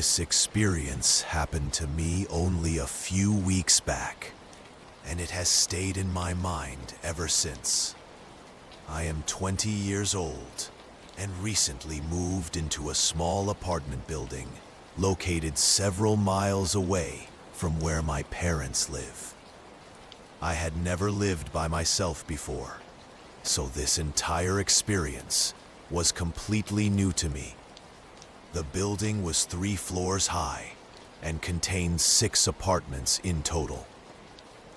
This experience happened to me only a few weeks back, and it has stayed in my mind ever since. I am 20 years old and recently moved into a small apartment building located several miles away from where my parents live. I had never lived by myself before, so this entire experience was completely new to me. The building was 3 floors high and contained 6 apartments in total.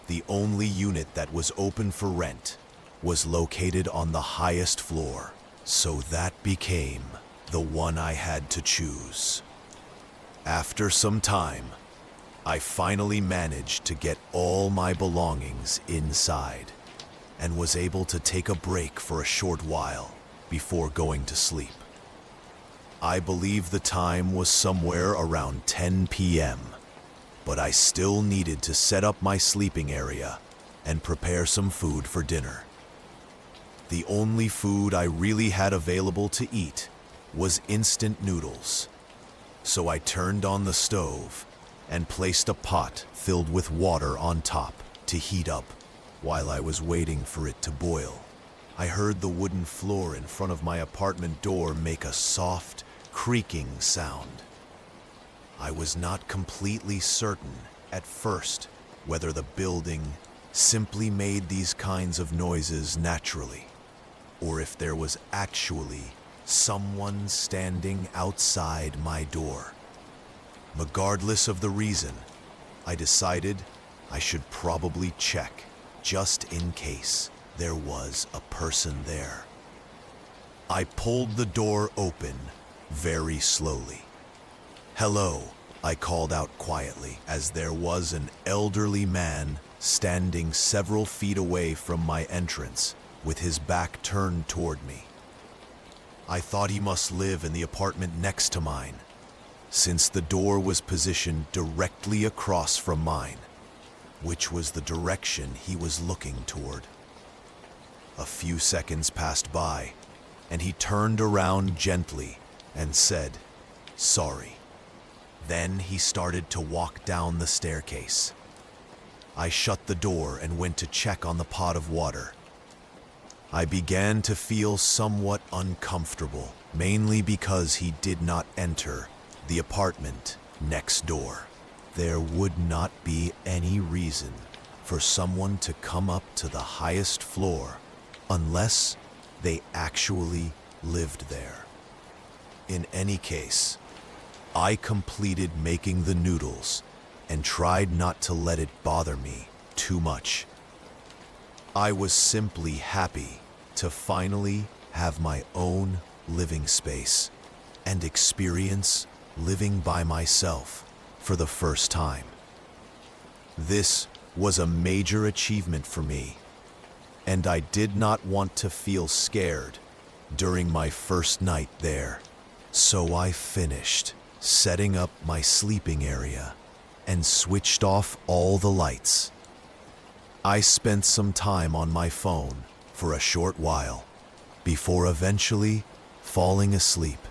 The only unit that was open for rent was located on the highest floor, so that became the one I had to choose. After some time, I finally managed to get all my belongings inside and was able to take a break for a short while before going to sleep. I believe the time was somewhere around 10 p.m., but I still needed to set up my sleeping area and prepare some food for dinner. The only food I really had available to eat was instant noodles, so I turned on the stove and placed a pot filled with water on top to heat up. While I was waiting for it to boil, I heard the wooden floor in front of my apartment door make a soft, creaking sound. I was not completely certain at first whether the building simply made these kinds of noises naturally, or if there was actually someone standing outside my door. Regardless of the reason, I decided I should probably check just in case there was a person there. I pulled the door open very slowly. "Hello," I called out quietly as there was an elderly man standing several feet away from my entrance with his back turned toward me. I thought he must live in the apartment next to mine, since the door was positioned directly across from mine, which was the direction he was looking toward. A few seconds passed by, and he turned around gently and said, "Sorry." Then he started to walk down the staircase. I shut the door and went to check on the pot of water. I began to feel somewhat uncomfortable, mainly because he did not enter the apartment next door. There would not be any reason for someone to come up to the highest floor unless they actually lived there. In any case, I completed making the noodles and tried not to let it bother me too much. I was simply happy to finally have my own living space and experience living by myself for the first time. This was a major achievement for me, and I did not want to feel scared during my first night there. So I finished setting up my sleeping area and switched off all the lights. I spent some time on my phone for a short while before eventually falling asleep.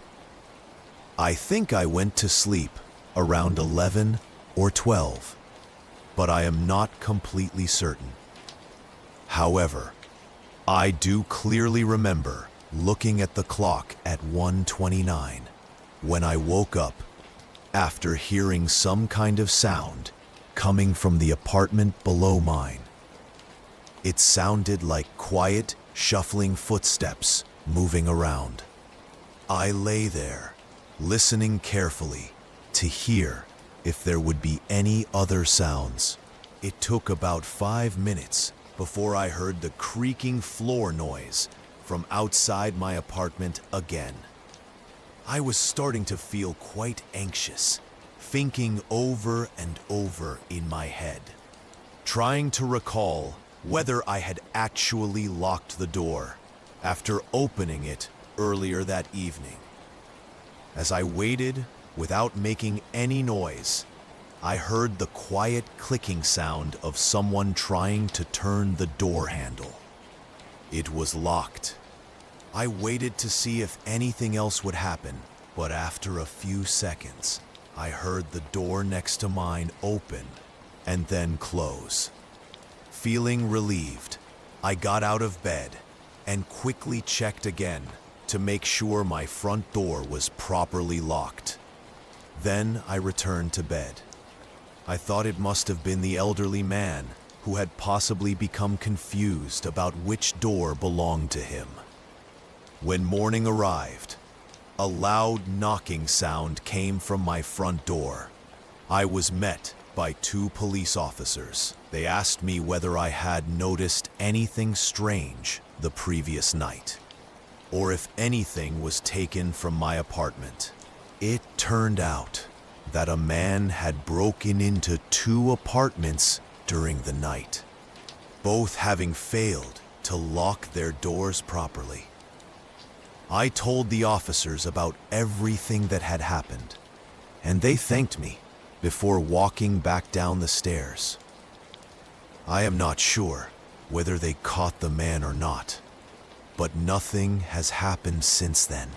I think I went to sleep around 11 or 12, but I am not completely certain. However, I do clearly remember looking at the clock at 1:29 when I woke up after hearing some kind of sound coming from the apartment below mine. It sounded like quiet, shuffling footsteps moving around. I lay there, listening carefully to hear if there would be any other sounds. It took about 5 minutes before I heard the creaking floor noise from outside my apartment again. I was starting to feel quite anxious, thinking over and over in my head, trying to recall whether I had actually locked the door after opening it earlier that evening. As I waited without making any noise, I heard the quiet clicking sound of someone trying to turn the door handle. It was locked. I waited to see if anything else would happen, but after a few seconds, I heard the door next to mine open and then close. Feeling relieved, I got out of bed and quickly checked again to make sure my front door was properly locked. Then I returned to bed. I thought it must have been the elderly man who had possibly become confused about which door belonged to him. When morning arrived, a loud knocking sound came from my front door. I was met by two police officers. They asked me whether I had noticed anything strange the previous night, or if anything was taken from my apartment. It turned out that a man had broken into two apartments during the night, both having failed to lock their doors properly. I told the officers about everything that had happened, and they thanked me before walking back down the stairs. I am not sure whether they caught the man or not, but nothing has happened since then.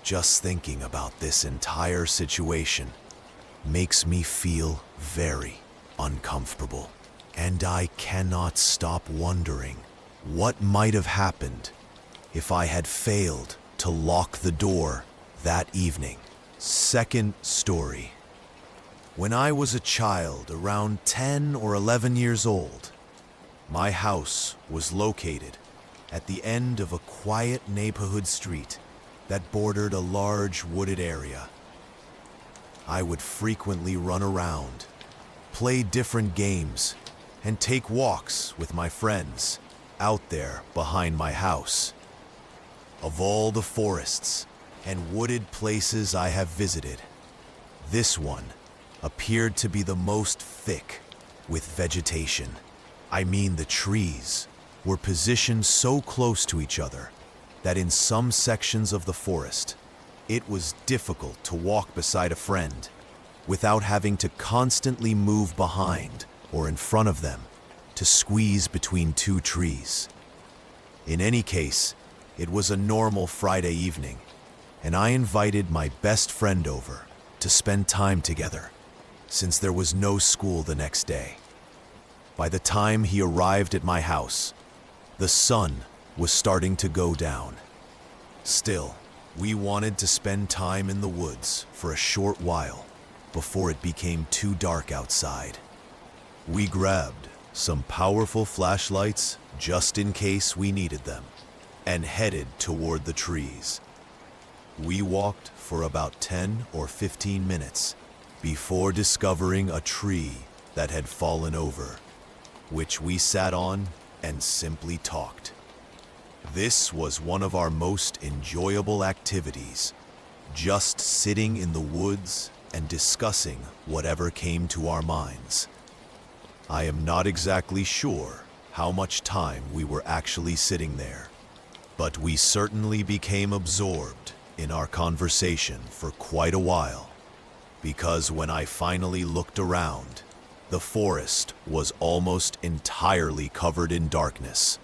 Just thinking about this entire situation makes me feel very uncomfortable, and I cannot stop wondering what might have happened if I had failed to lock the door that evening. Second story. When I was a child, around 10 or 11 years old, my house was located at the end of a quiet neighborhood street that bordered a large wooded area. I would frequently run around, play different games, and take walks with my friends out there behind my house. Of all the forests and wooded places I have visited, this one appeared to be the most thick with vegetation. I mean, the trees were positioned so close to each other that in some sections of the forest, it was difficult to walk beside a friend without having to constantly move behind or in front of them to squeeze between two trees. In any case, it was a normal Friday evening, and I invited my best friend over to spend time together, since there was no school the next day. By the time he arrived at my house, the sun was starting to go down. Still, we wanted to spend time in the woods for a short while before it became too dark outside. We grabbed some powerful flashlights just in case we needed them and headed toward the trees. We walked for about 10 or 15 minutes before discovering a tree that had fallen over, which we sat on and simply talked. This was one of our most enjoyable activities, just sitting in the woods and discussing whatever came to our minds. I am not exactly sure how much time we were actually sitting there, but we certainly became absorbed in our conversation for quite a while, because when I finally looked around, the forest was almost entirely covered in darkness.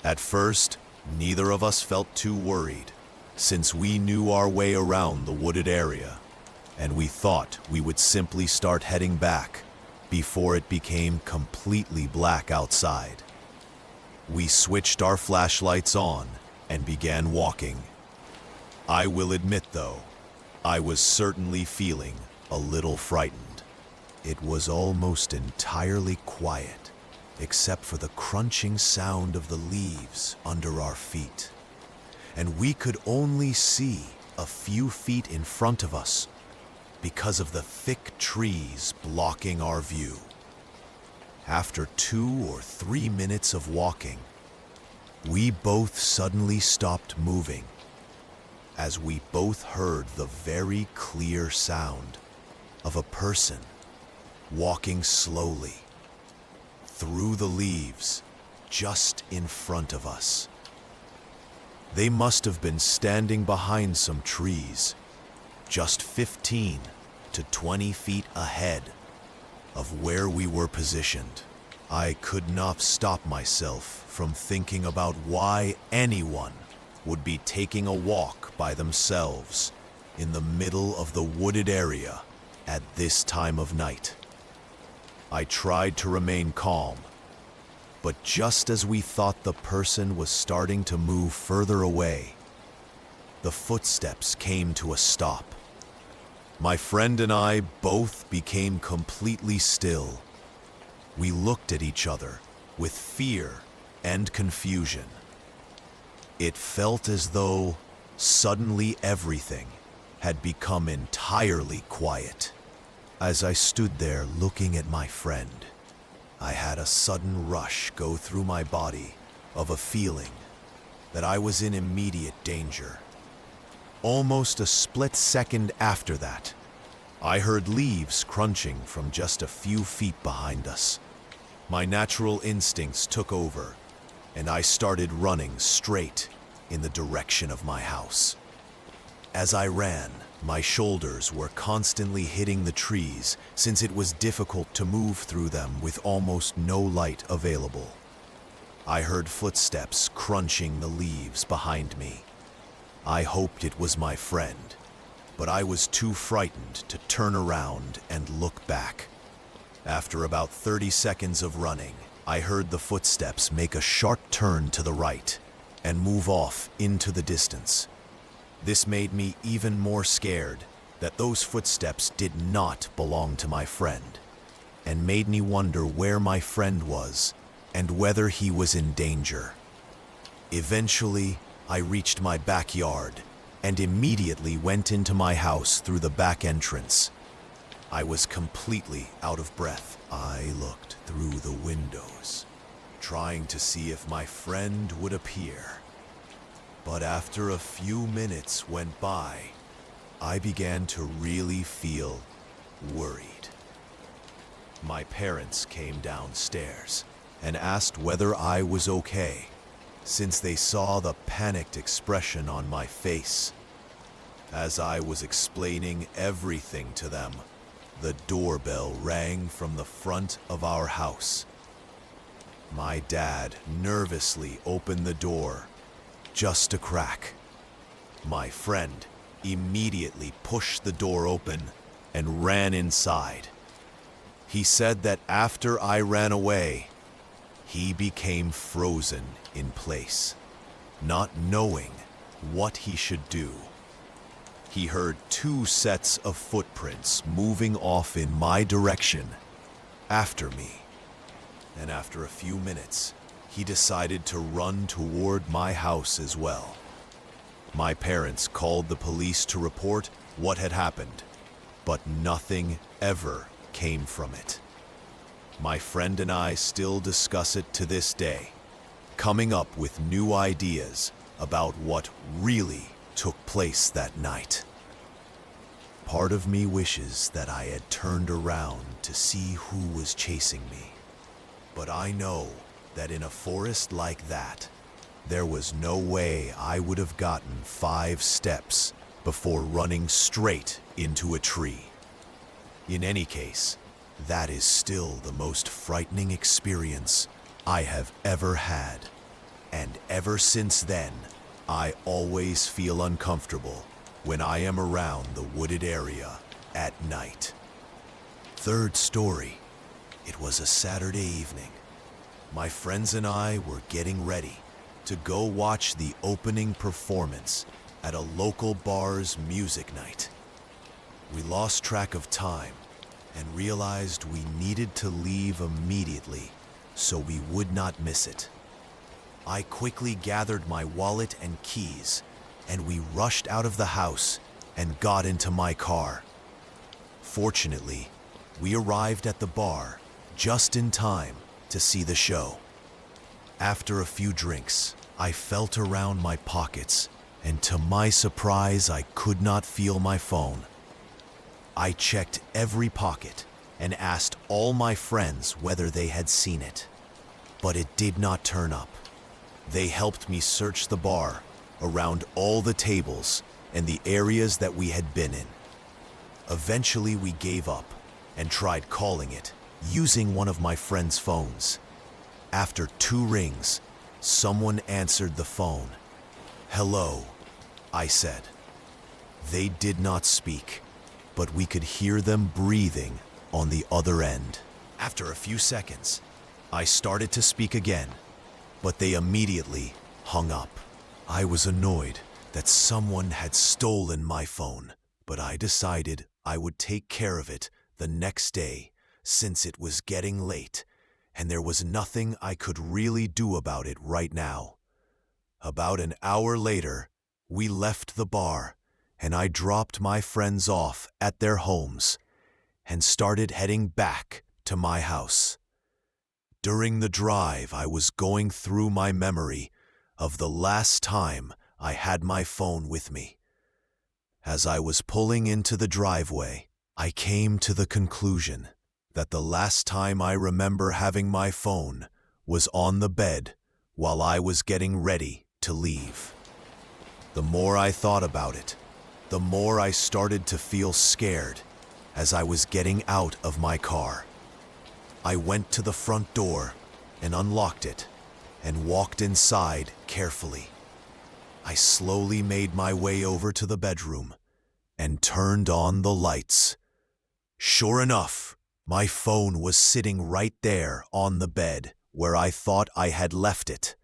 At first, neither of us felt too worried, since we knew our way around the wooded area, and we thought we would simply start heading back before it became completely black outside. We switched our flashlights on and began walking. I will admit, though, I was certainly feeling a little frightened. It was almost entirely quiet, except for the crunching sound of the leaves under our feet, and we could only see a few feet in front of us because of the thick trees blocking our view. After 2 or 3 minutes of walking, we both suddenly stopped moving, as we both heard the very clear sound of a person walking slowly through the leaves just in front of us. They must have been standing behind some trees, just 15 to 20 feet ahead of where we were positioned. I could not stop myself from thinking about why anyone would be taking a walk by themselves in the middle of the wooded area at this time of night. I tried to remain calm, but just as we thought the person was starting to move further away, the footsteps came to a stop. My friend and I both became completely still. We looked at each other with fear and confusion. It felt as though suddenly everything had become entirely quiet. As I stood there looking at my friend, I had a sudden rush go through my body of a feeling that I was in immediate danger. Almost a split second after that, I heard leaves crunching from just a few feet behind us. My natural instincts took over, and I started running straight in the direction of my house. As I ran, my shoulders were constantly hitting the trees since it was difficult to move through them with almost no light available. I heard footsteps crunching the leaves behind me. I hoped it was my friend, but I was too frightened to turn around and look back. After about 30 seconds of running, I heard the footsteps make a sharp turn to the right and move off into the distance. This made me even more scared that those footsteps did not belong to my friend, and made me wonder where my friend was and whether he was in danger. Eventually, I reached my backyard and immediately went into my house through the back entrance. I was completely out of breath. I looked through the windows, trying to see if my friend would appear. But after a few minutes went by, I began to really feel worried. My parents came downstairs and asked whether I was okay, since they saw the panicked expression on my face. As I was explaining everything to them, the doorbell rang from the front of our house. My dad nervously opened the door, just a crack. My friend immediately pushed the door open and ran inside. He said that after I ran away, he became frozen in place, not knowing what he should do. He heard 2 sets of footprints moving off in my direction after me, and after a few minutes, he decided to run toward my house as well. My parents called the police to report what had happened, but nothing ever came from it. My friend and I still discuss it to this day, coming up with new ideas about what really took place that night. Part of me wishes that I had turned around to see who was chasing me, but I know that in a forest like that, there was no way I would have gotten 5 steps before running straight into a tree. In any case, that is still the most frightening experience I have ever had, and ever since then, I always feel uncomfortable when I am around the wooded area at night. Third story. It was a Saturday evening. My friends and I were getting ready to go watch the opening performance at a local bar's music night. We lost track of time and realized we needed to leave immediately so we would not miss it. I quickly gathered my wallet and keys, and we rushed out of the house and got into my car. Fortunately, we arrived at the bar just in time to see the show. After a few drinks, I felt around my pockets, and to my surprise, I could not feel my phone. I checked every pocket and asked all my friends whether they had seen it, but it did not turn up. They helped me search the bar, around all the tables and the areas that we had been in. Eventually, we gave up and tried calling it using one of my friend's phones. After 2 rings, someone answered the phone. "Hello," I said. They did not speak, but we could hear them breathing on the other end. After a few seconds, I started to speak again, but they immediately hung up. I was annoyed that someone had stolen my phone, but I decided I would take care of it the next day since it was getting late and there was nothing I could really do about it right now. About an hour later, we left the bar and I dropped my friends off at their homes and started heading back to my house. During the drive, I was going through my memory of the last time I had my phone with me. As I was pulling into the driveway, I came to the conclusion that the last time I remember having my phone was on the bed while I was getting ready to leave. The more I thought about it, the more I started to feel scared as I was getting out of my car. I went to the front door and unlocked it and walked inside carefully. I slowly made my way over to the bedroom and turned on the lights. Sure enough, my phone was sitting right there on the bed where I thought I had left it.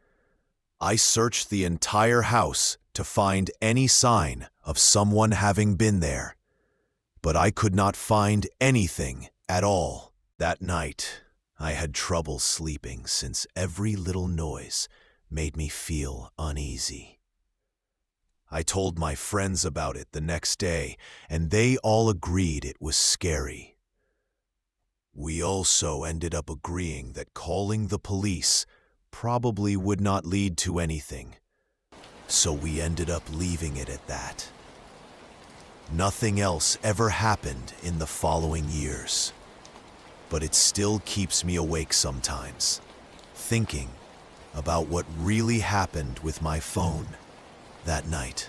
I searched the entire house to find any sign of someone having been there, but I could not find anything at all. That night, I had trouble sleeping since every little noise made me feel uneasy. I told my friends about it the next day, and they all agreed it was scary. We also ended up agreeing that calling the police probably would not lead to anything, so we ended up leaving it at that. Nothing else ever happened in the following years, but it still keeps me awake sometimes, thinking about what really happened with my phone that night.